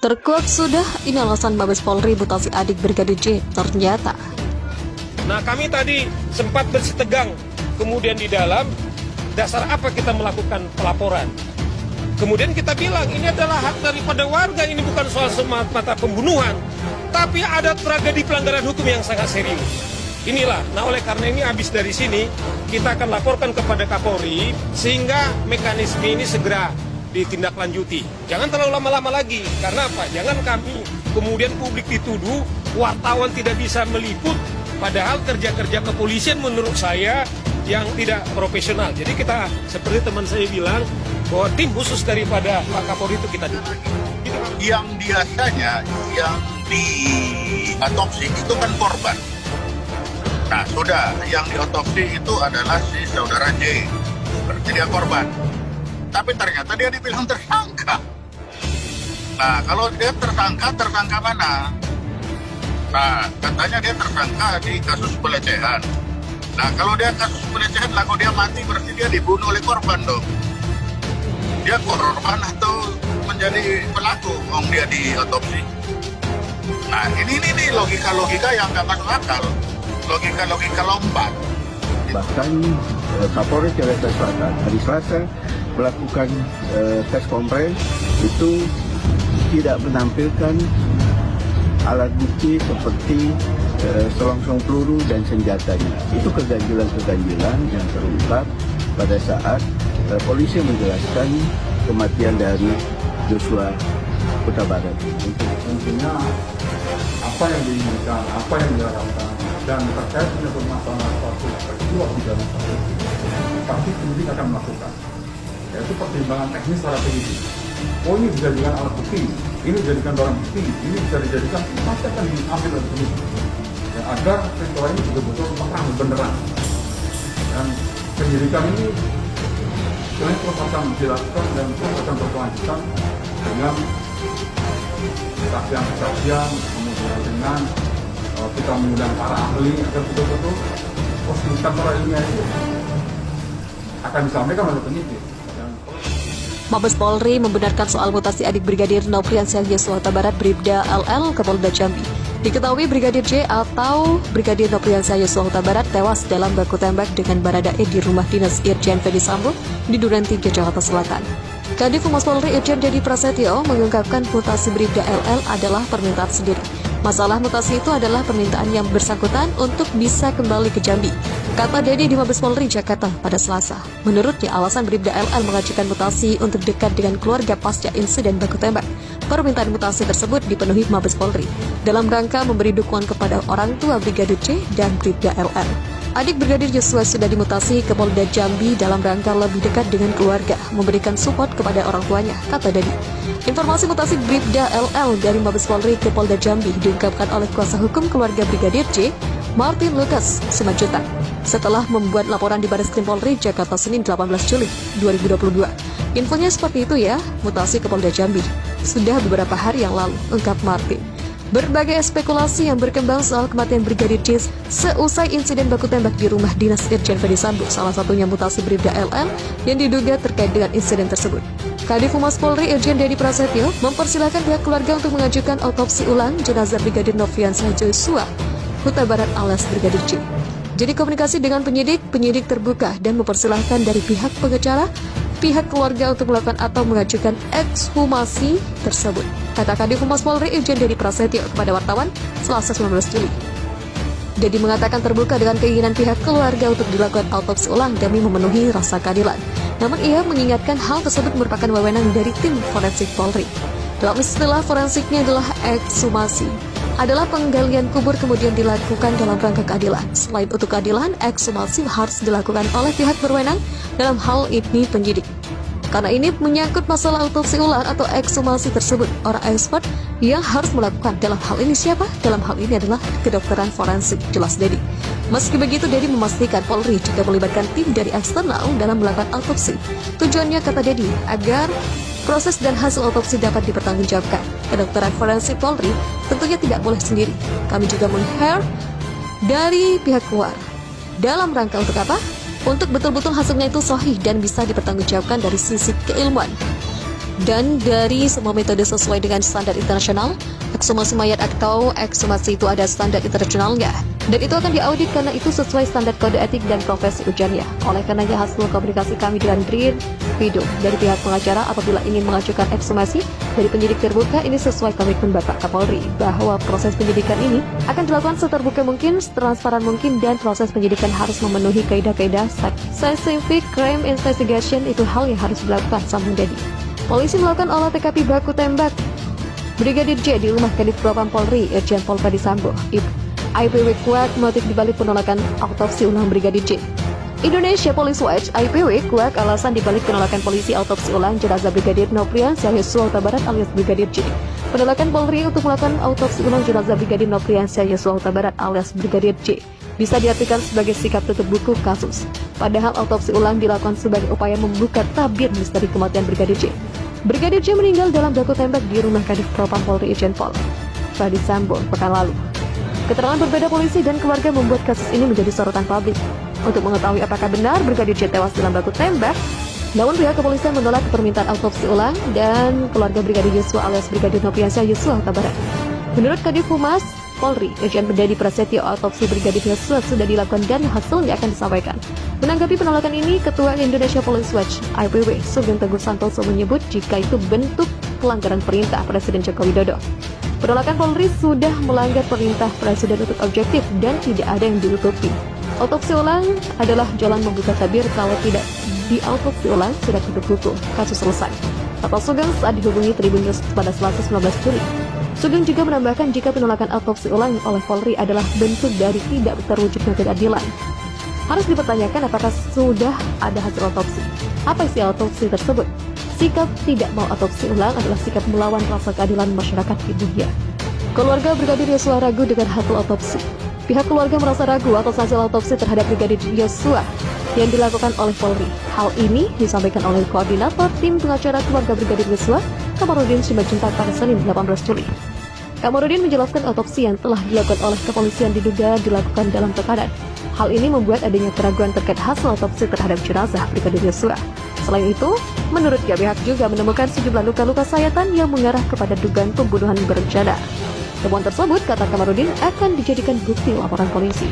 Terkuak sudah, ini alasan Mabes Polri mutasi adik Brigadir J ternyata. Nah, kami tadi sempat bersitegang, kemudian di dalam dasar apa kita melakukan pelaporan. Kemudian kita bilang ini adalah hak daripada warga, ini bukan soal semata-mata pembunuhan, tapi ada tragedi pelanggaran hukum yang sangat serius. Inilah, nah oleh karena ini habis dari sini, kita akan laporkan kepada Kapolri, sehingga mekanisme ini segera ditindaklanjuti. Jangan terlalu lama-lama lagi, karena apa? Jangan kami kemudian publik dituduh, wartawan tidak bisa meliput, padahal kerja-kerja kepolisian menurut saya yang tidak profesional. Jadi kita, seperti teman saya bilang, bahwa tim khusus daripada Pak Kapolri itu kita dukung. Yang biasanya yang diotopsi itu kan korban. Nah, sudah yang diotopsi itu adalah si saudara J. Berarti dia korban. Tapi ternyata dia dibilang tersangka. Nah, kalau dia tersangka mana? Nah, katanya dia tersangka di kasus pelecehan. Nah, kalau dia kasus pelecehan, lalu dia mati, berarti dia dibunuh oleh korban dong. Dia korban atau menjadi pelaku, dia diotopsi. Nah, ini logika-logika yang nggak masuk akal. Logika lompat. Bahkan Kapolres Jakarta Selatan hari Selasa melakukan tes kompres itu tidak menampilkan alat bukti seperti selongsong peluru dan senjatanya. Itu keganjilan yang terungkap pada saat polisi menjelaskan kematian dari Joshua Huta Barat. Tentunya apa yang diinginkan, apa yang diharapkan, dan terkait dengan permasalahan suatu peristiwa pidana pasti penyidik akan melakukan, yaitu pertimbangan teknis secara penyidik. Oh, ini dijadikan alat bukti, ini dijadikan barang bukti, ini bisa dijadikan, pasti akan diambil oleh penyidik. Ya, agar peristiwa ini betul-betul terang beneran. Dan penyidikan ini terus akan dilakukan dan terus akan berkelanjutan dengan kesaksian, kemudian dengan kita mengundang para ahli agar betul-betul posisikan para ilmiah itu akan disampaikan oleh penyidik. Mabes Polri membenarkan soal mutasi adik Brigadir Nofriansyah Yosua Huta Barat Bribda LL ke Polda Jambi. Diketahui Brigadir J atau Brigadir Nofriansyah Yosua Huta Barat tewas dalam baku tembak dengan Baradae di rumah dinas Irjen Ferdy Sambo di Duren 3, Jakarta Selatan. Kadif Humas Polri Irjen Dedi Prasetyo mengungkapkan mutasi Bribda LL adalah permintaan sendiri. Masalah mutasi itu adalah permintaan yang bersangkutan untuk bisa kembali ke Jambi, kata Dedi di Mabes Polri Jakarta pada Selasa. Menurutnya alasan Bribda LL mengajukan mutasi untuk dekat dengan keluarga pasca insiden baku tembak. Permintaan mutasi tersebut dipenuhi Mabes Polri dalam rangka memberi dukungan kepada orang tua Brigadir J dan Bribda LL. Adik Brigadir Yosua sudah dimutasi ke Polda Jambi dalam rangka lebih dekat dengan keluarga, memberikan support kepada orang tuanya, kata Dedi. Informasi mutasi Bribda LL dari Mabes Polri ke Polda Jambi diungkapkan oleh kuasa hukum keluarga Brigadir J, Martin Lucas Simanjuntak, setelah membuat laporan di Bareskrim Polri Jakarta Senin 18 Juli 2022. Infonya seperti itu ya, mutasi ke Polda Jambi. Sudah beberapa hari yang lalu, ungkap Martin. Berbagai spekulasi yang berkembang soal kematian Brigadir J seusai insiden baku tembak di rumah dinas Irjen Ferdy Sambo, salah satunya mutasi Bribda LL yang diduga terkait dengan insiden tersebut. Kadif Humas Polri Irjen Dedi Prasetyo mempersilahkan pihak keluarga untuk mengajukan autopsi ulang jenazah Brigadir Nofriansyah Yosua Huta Barat alias Brigadir J. Jadi komunikasi dengan penyidik terbuka dan mempersilahkan dari pihak pengacara, pihak keluarga untuk melakukan atau mengajukan ekshumasi tersebut, kata Kadif Humas Polri Irjen Dedi Prasetyo kepada wartawan Selasa 19 Juli. Dedi mengatakan terbuka dengan keinginan pihak keluarga untuk dilakukan autopsi ulang demi memenuhi rasa keadilan. Namun ia mengingatkan hal tersebut merupakan wewenang dari tim forensik Polri. Dalam istilah forensiknya adalah ekshumasi, adalah penggalian kubur kemudian dilakukan dalam rangka keadilan. Selain untuk keadilan, ekshumasi harus dilakukan oleh pihak berwenang, dalam hal ini penyidik. Karena ini menyangkut masalah autopsi ulang atau ekshumasi tersebut, orang expert yang harus melakukan. Dalam hal ini siapa? Dalam hal ini adalah kedokteran forensik, jelas Dedi. Meski begitu, Dedi memastikan Polri juga melibatkan tim dari eksternal dalam melakukan autopsi. Tujuannya, kata Dedi, agar proses dan hasil autopsi dapat dipertanggungjawabkan. Kedokteran forensik Polri tentunya tidak boleh sendiri. Kami juga meng-hire dari pihak luar. Dalam rangka untuk apa? Untuk betul-betul hasilnya itu sahih dan bisa dipertanggungjawabkan dari sisi keilmuan. Dan dari semua metode sesuai dengan standar internasional, ekshumasi mayat atau ekshumasi itu ada standar internasionalnya. Dan itu akan diaudit karena itu sesuai standar kode etik dan profesi ujarnya. Oleh karenanya hasil komunikasi kami dengan Brin Vido dari pihak pengacara apabila ingin mengajukan ekshumasi dari penyidik terbuka ini sesuai komitmen Bapak Kapolri bahwa proses penyidikan ini akan dilakukan seterbuka mungkin, transparan mungkin, dan proses penyidikan harus memenuhi kaidah-kaidah scientific crime investigation, itu hal yang harus dilakukan, sambung Dedi. Polisi melakukan olah TKP baku tembak Brigadir J di rumah Kadif Propam Polri, Irjen Pol Verdi Sambo. IPW kuat motif dibalik penolakan autopsi ulang Brigadir J. Indonesia Police Watch (IPW) kuat alasan dibalik penolakan polisi autopsi ulang jenazah Brigadir Nofriansah Yosua Huta Barat alias Brigadir J. Penolakan Polri untuk melakukan autopsi ulang jenazah Brigadir Nofriansah Yosua Huta Barat alias Brigadir J bisa diartikan sebagai sikap tutup buku kasus. Padahal autopsi ulang dilakukan sebagai upaya membuka tabir misteri kematian Brigadir J. Brigadir J meninggal dalam baku tembak di rumah Kadif Propam Polri Irjen Pol Verdi Sambo pekan lalu. Keterangan berbeda polisi dan keluarga membuat kasus ini menjadi sorotan publik. Untuk mengetahui apakah benar Brigadir J tewas dalam baku tembak, namun pihak kepolisian menolak permintaan autopsi ulang dan keluarga Brigadir Yosua alias Brigadir Nofriansah Yosua Huta Barat. Menurut Kadif Humas Polri, Irjen Dedi Prasetyo, autopsi Brigadir Yosua sudah dilakukan dan hasilnya akan disampaikan. Menanggapi penolakan ini, Ketua Indonesia Police Watch (IPW) Sugeng Teguh Santoso menyebut jika itu bentuk pelanggaran perintah Presiden Joko Widodo. Penolakan Polri sudah melanggar perintah Presiden untuk objektif dan tidak ada yang ditutupi. Autopsi ulang adalah jalan membuka tabir, kalau tidak diautopsi ulang sudah tutup buku, kasus selesai. Kata Sugeng saat dihubungi Tribun News pada Selasa 19 Juli. Sugeng juga menambahkan jika penolakan autopsi ulang oleh Polri adalah bentuk dari tidak terwujudnya keadilan. Harus dipertanyakan apakah sudah ada hasil autopsi. Apa isi autopsi tersebut? Sikap tidak mau autopsi ulang adalah sikap melawan rasa keadilan masyarakat Indonesia. Keluarga Brigadir Yosua ragu dengan hasil autopsi. Pihak keluarga merasa ragu atas hasil autopsi terhadap Brigadir Yosua yang dilakukan oleh Polri. Hal ini disampaikan oleh Koordinator Tim Pengacara Keluarga Brigadir Yosua, Kamarudin Simanjuntak pada Senin 18 Juli. Kamarudin menjelaskan autopsi yang telah dilakukan oleh kepolisian diduga dilakukan dalam tekanan. Hal ini membuat adanya keraguan terkait hasil autopsi terhadap jenazah Brigadir Yosua. Selain itu, menurut pihak juga menemukan sejumlah luka-luka sayatan yang mengarah kepada dugaan pembunuhan berencana. Temuan tersebut, kata Kamarudin, akan dijadikan bukti laporan polisi.